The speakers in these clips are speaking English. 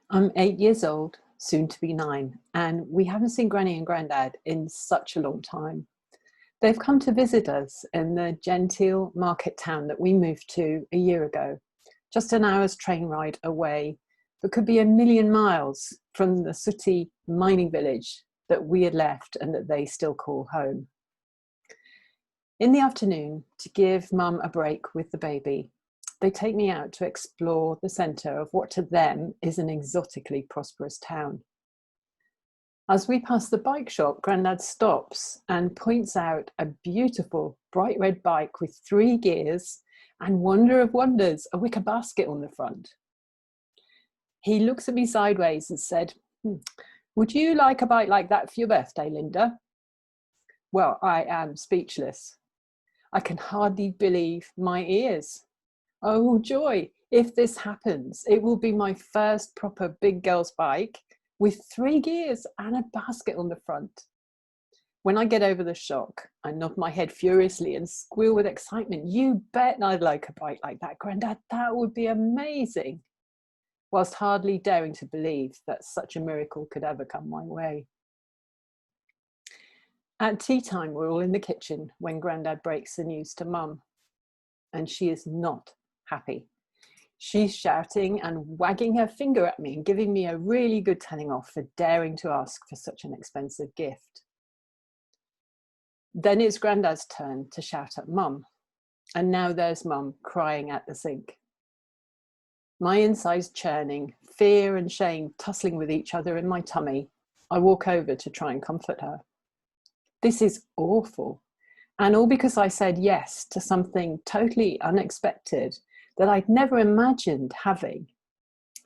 I'm 8 years old, soon to be 9, and we haven't seen Granny and Grandad in such a long time. They've come to visit us in the genteel market town that we moved to a year ago, just an hour's train ride away, but could be a million miles from the sooty mining village that we had left and that they still call home. In the afternoon, to give Mum a break with the baby, they take me out to explore the centre of what to them is an exotically prosperous town. As we pass the bike shop, Grandad stops and points out a beautiful bright red bike with 3 gears and, wonder of wonders, a wicker basket on the front. He looks at me sideways and said, "Would you like a bike like that for your birthday, Linda?" Well, I am speechless. I can hardly believe my ears. Oh joy, if this happens, it will be my first proper big girl's bike with 3 gears and a basket on the front. When I get over the shock, I nod my head furiously and squeal with excitement. "You bet I'd like a bike like that, Grandad. That would be amazing," whilst hardly daring to believe that such a miracle could ever come my way. At tea time, we're all in the kitchen when Grandad breaks the news to Mum, and she is not happy. She's shouting and wagging her finger at me and giving me a really good telling off for daring to ask for such an expensive gift. Then it's Grandad's turn to shout at Mum, and now there's Mum crying at the sink. My insides churning, fear and shame tussling with each other in my tummy. I walk over to try and comfort her. This is awful, and all because I said yes to something totally unexpected that I'd never imagined having,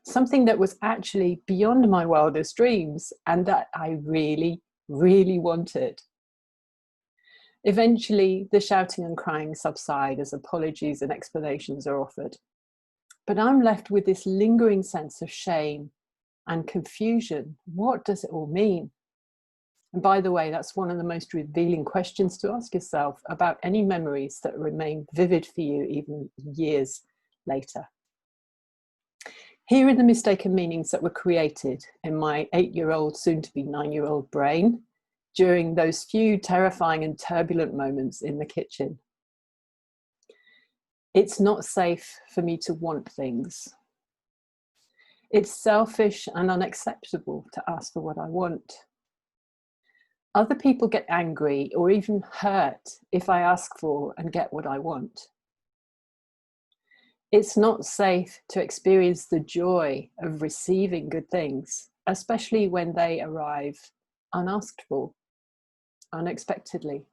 something that was actually beyond my wildest dreams and that I really, really wanted. Eventually, the shouting and crying subside as apologies and explanations are offered. But I'm left with this lingering sense of shame and confusion. What does it all mean? And by the way, that's one of the most revealing questions to ask yourself about any memories that remain vivid for you even years later. Here are the mistaken meanings that were created in my 8-year-old, soon to be 9-year-old brain during those few terrifying and turbulent moments in the kitchen. It's not safe for me to want things. It's selfish and unacceptable to ask for what I want. Other people get angry or even hurt if I ask for and get what I want. It's not safe to experience the joy of receiving good things, especially when they arrive unasked for, unexpectedly.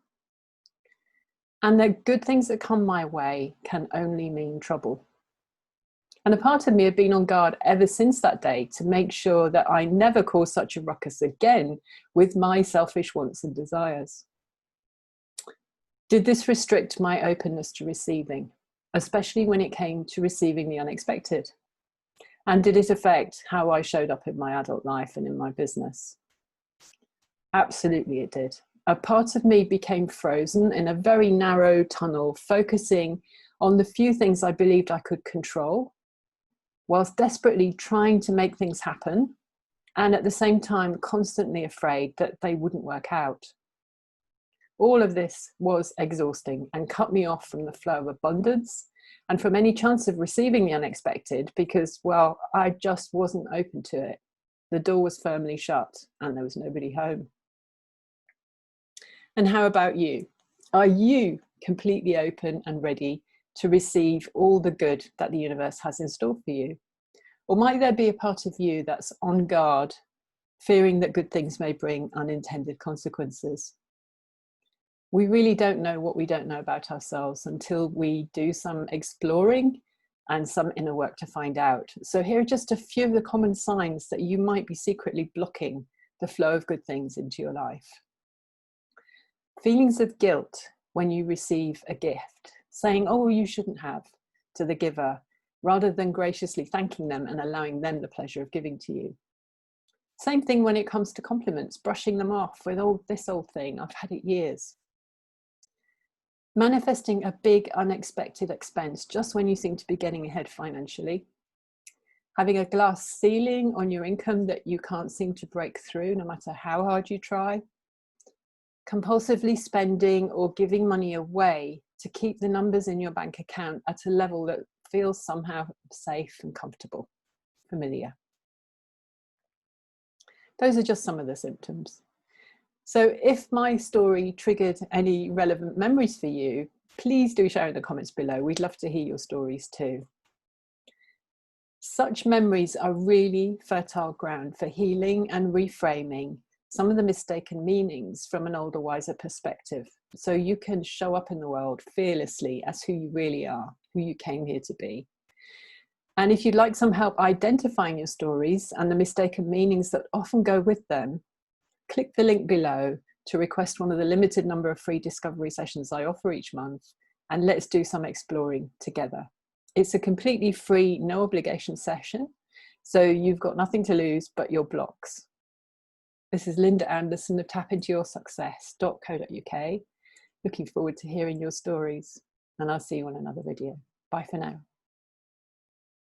And the good things that come my way can only mean trouble. And a part of me had been on guard ever since that day to make sure that I never cause such a ruckus again with my selfish wants and desires. Did this restrict my openness to receiving, especially when it came to receiving the unexpected? And did it affect how I showed up in my adult life and in my business? Absolutely it did. A part of me became frozen in a very narrow tunnel, focusing on the few things I believed I could control, whilst desperately trying to make things happen, and at the same time constantly afraid that they wouldn't work out. All of this was exhausting and cut me off from the flow of abundance and from any chance of receiving the unexpected because, well, I just wasn't open to it. The door was firmly shut and there was nobody home. And how about you? Are you completely open and ready to receive all the good that the universe has in store for you? Or might there be a part of you that's on guard, fearing that good things may bring unintended consequences? We really don't know what we don't know about ourselves until we do some exploring and some inner work to find out. So here are just a few of the common signs that you might be secretly blocking the flow of good things into your life. Feelings of guilt when you receive a gift, saying, "Oh, you shouldn't have," to the giver, rather than graciously thanking them and allowing them the pleasure of giving to you. Same thing when it comes to compliments, brushing them off with, "Oh, this old thing, I've had it years." Manifesting a big unexpected expense just when you seem to be getting ahead financially. having a glass ceiling on your income that you can't seem to break through no matter how hard you try, compulsively spending or giving money away to keep the numbers in your bank account at a level that feels somehow safe and comfortable, familiar. Those are just some of the symptoms. So if my story triggered any relevant memories for you, please do share in the comments below. We'd love to hear your stories too. Such memories are really fertile ground for healing and reframing some of the mistaken meanings from an older, wiser perspective. So you can show up in the world fearlessly as who you really are, who you came here to be. And if you'd like some help identifying your stories and the mistaken meanings that often go with them, click the link below to request one of the limited number of free discovery sessions I offer each month, and let's do some exploring together. It's a completely free, no obligation session, so you've got nothing to lose but your blocks. This is Linda Anderson of tapintoyoursuccess.co.uk. Looking forward to hearing your stories, and I'll see you on another video. Bye for now.